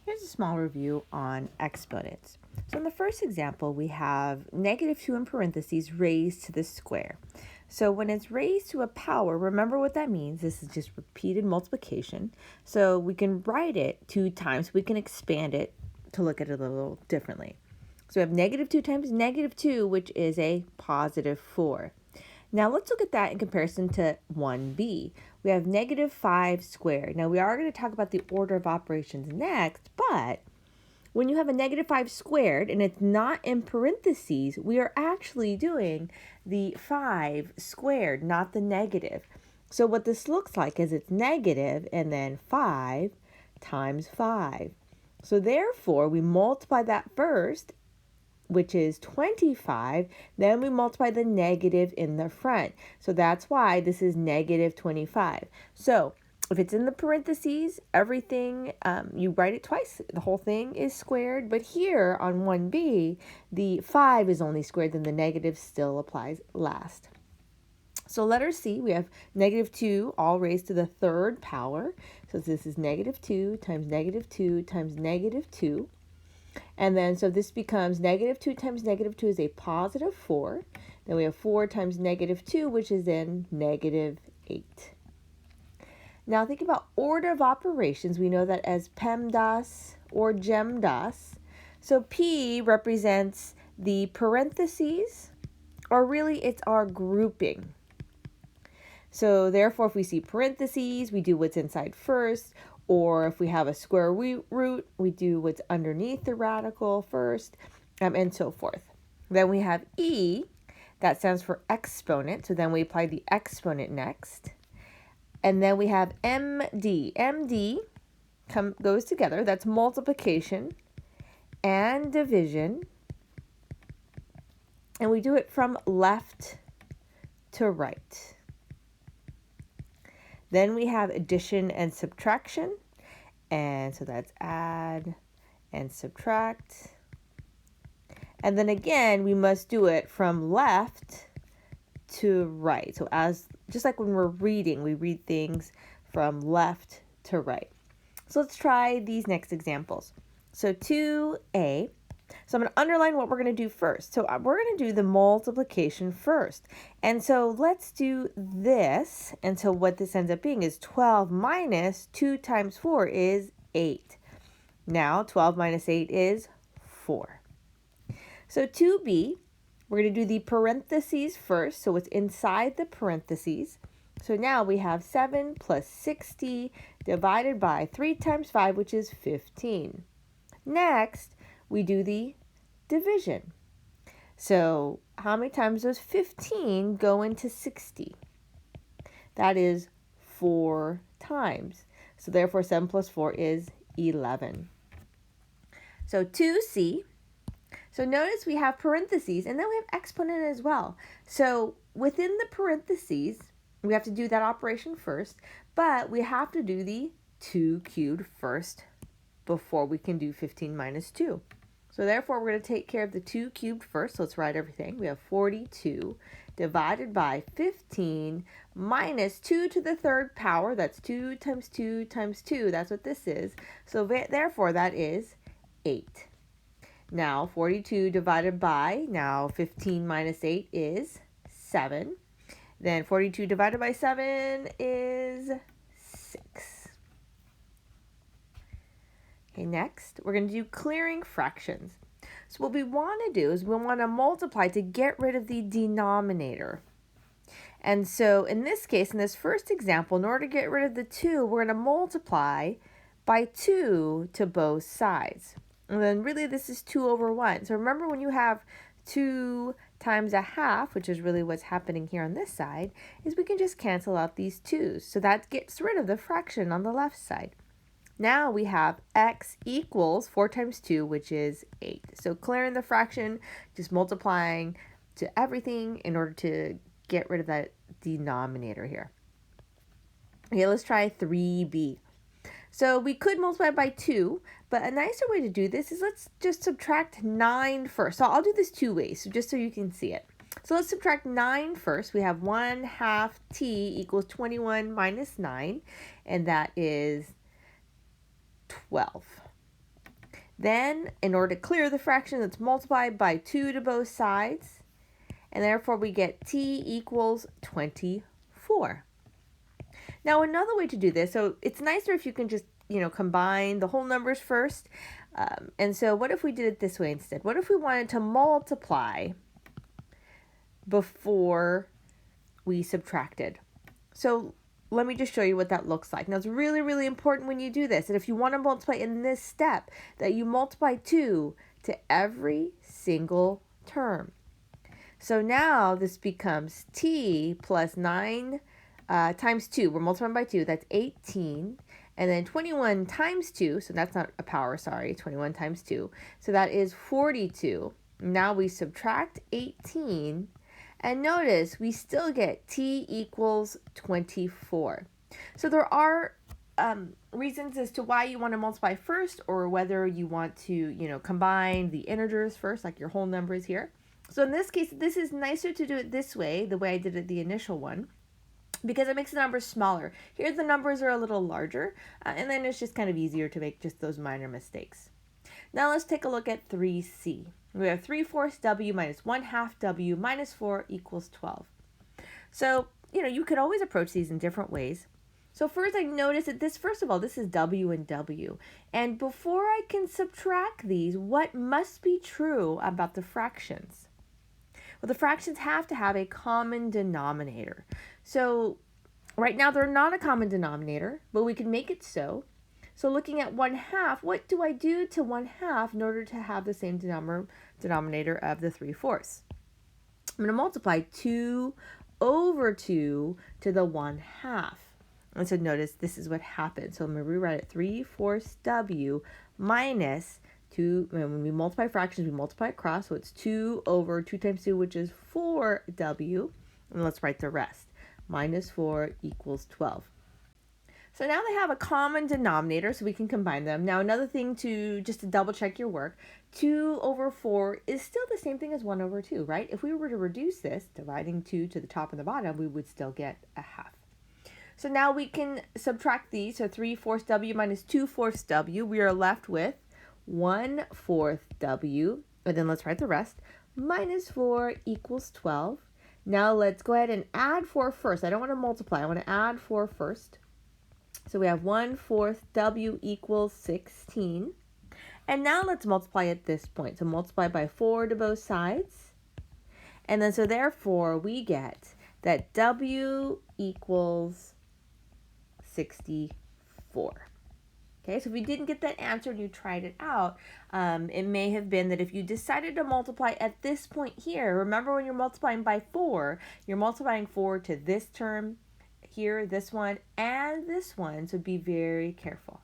Here's a small review on exponents. So in the first example, we have negative 2 in parentheses raised to the square. So when it's raised to a power, remember what that means. This is just repeated multiplication. So we can write it 2 times. We can expand it to look at it a little differently. So we have negative 2 times negative 2, which is a positive 4. Now let's look at that in comparison to 1b. We have negative 5 squared. Now we are going to talk about the order of operations next, but when you have a negative 5 squared and it's not in parentheses, we are actually doing the 5 squared, not the negative. So what this looks like is it's negative and then 5 times 5. So therefore, we multiply that first, which is 25, then we multiply the negative in the front. So that's why this is negative 25. So if it's in the parentheses, everything, you write it twice. The whole thing is squared. But here on 1b, the 5 is only squared, then the negative still applies last. So letter C, we have negative 2 all raised to the third power. So this is negative 2 times negative 2 times negative 2. And then, so this becomes negative 2 times negative 2 is a positive 4. Then we have 4 times negative 2, which is then negative 8. Now think about order of operations. We know that as PEMDAS or GEMDAS. So P represents the parentheses, or really it's our grouping. So therefore, if we see parentheses, we do what's inside first. Or if we have a square root, we do what's underneath the radical first, and so forth. Then we have E, that stands for exponent. So then we apply the exponent next. And then we have MD. MD goes together. That's multiplication and division. And we do it from left to right. Then we have addition and subtraction. And so that's add and subtract. And then again, we must do it from left to right. So just like when we're reading, we read things from left to right. So let's try these next examples. So 2a. So I'm going to underline what we're going to do first. So we're going to do the multiplication first. And so let's do this. And so what this ends up being is 12 minus 2 times 4 is 8. Now 12 minus 8 is 4. So 2b, we're going to do the parentheses first. So what's inside the parentheses. So now we have 7 plus 60 divided by 3 times 5, which is 15. Next, we do the division. So how many times does 15 go into 60? That is 4 times. So therefore 7 plus 4 is 11. So 2c. So notice we have parentheses and then we have exponent as well. So within the parentheses, we have to do that operation first, but we have to do the 2 cubed first before we can do 15 minus 2. So therefore, we're going to take care of the 2 cubed first. So let's write everything. We have 42 divided by 15 minus 2 to the third power. That's 2 times 2 times 2. That's what this is. So therefore, that is 8. Now, 42 divided by, now 15 minus 8 is 7. Then 42 divided by 7 is 6. Okay, next, we're going to do clearing fractions. So what we want to do is we want to multiply to get rid of the denominator. And so in this case, in this first example, in order to get rid of the 2, we're going to multiply by 2 to both sides. And then really this is 2 over 1. So remember when you have 2 times a half, which is really what's happening here on this side, is we can just cancel out these 2's. So that gets rid of the fraction on the left side. Now we have x equals 4 times 2, which is 8. So clearing the fraction, just multiplying to everything in order to get rid of that denominator here. Okay, let's try 3b. So we could multiply by 2, but a nicer way to do this is let's just subtract 9 first. So I'll do this 2 ways, so just so you can see it. So let's subtract 9 first. We have 1/2 t equals 21 minus 9, and that is 12. Then, in order to clear the fraction, let's multiply by 2 to both sides. And therefore, we get t equals 24. Now, another way to do this, so it's nicer if you can just, combine the whole numbers first. And so what if we did it this way instead? What if we wanted to multiply before we subtracted? So let me just show you what that looks like. Now, it's really, really important when you do this. And if you want to multiply in this step, that you multiply 2 to every single term. So now this becomes t plus 9 times 2. We're multiplying by 2. That's 18. And then 21 times 2. So that's not a power, sorry. 21 times 2. So that is 42. Now we subtract 18. And notice we still get t equals 24. So there are reasons as to why you want to multiply first, or whether you want to, combine the integers first, like your whole numbers here. So in this case, this is nicer to do it this way, the way I did it the initial one, because it makes the numbers smaller. Here the numbers are a little larger, and then it's just kind of easier to make just those minor mistakes. Now let's take a look at 3c. We have 3/4 w minus 1/2 w minus 4 equals 12. So, you could always approach these in different ways. So first I notice that first of all, this is w and w. And before I can subtract these, what must be true about the fractions? Well, the fractions have to have a common denominator. So right now they're not a common denominator, but we can make it so. So looking at 1/2, what do I do to 1/2 in order to have the same denominator of the 3/4? I'm going to multiply 2 over 2 to the 1/2. And so notice this is what happens. So I'm going to rewrite it 3/4 w minus 2. When we multiply fractions, we multiply across. So it's 2 over 2 times 2, which is 4w. And let's write the rest. Minus 4 equals 12. So now they have a common denominator, so we can combine them. Now another thing just to double check your work, 2 over 4 is still the same thing as 1 over 2, right? If we were to reduce this, dividing 2 to the top and the bottom, we would still get a half. So now we can subtract these, so 3/4 w minus 2/4 w. We are left with 1/4 w, and then let's write the rest. Minus 4 equals 12. Now let's go ahead and add 4 first. I don't want to multiply, I want to add 4 first. So we have 1/4 w equals 16. And now let's multiply at this point. So multiply by 4 to both sides. And then so therefore we get that w equals 64. Okay, so if you didn't get that answer and you tried it out, it may have been that if you decided to multiply at this point here, remember when you're multiplying by 4, you're multiplying 4 to this term, here, this one, and this one, so be very careful.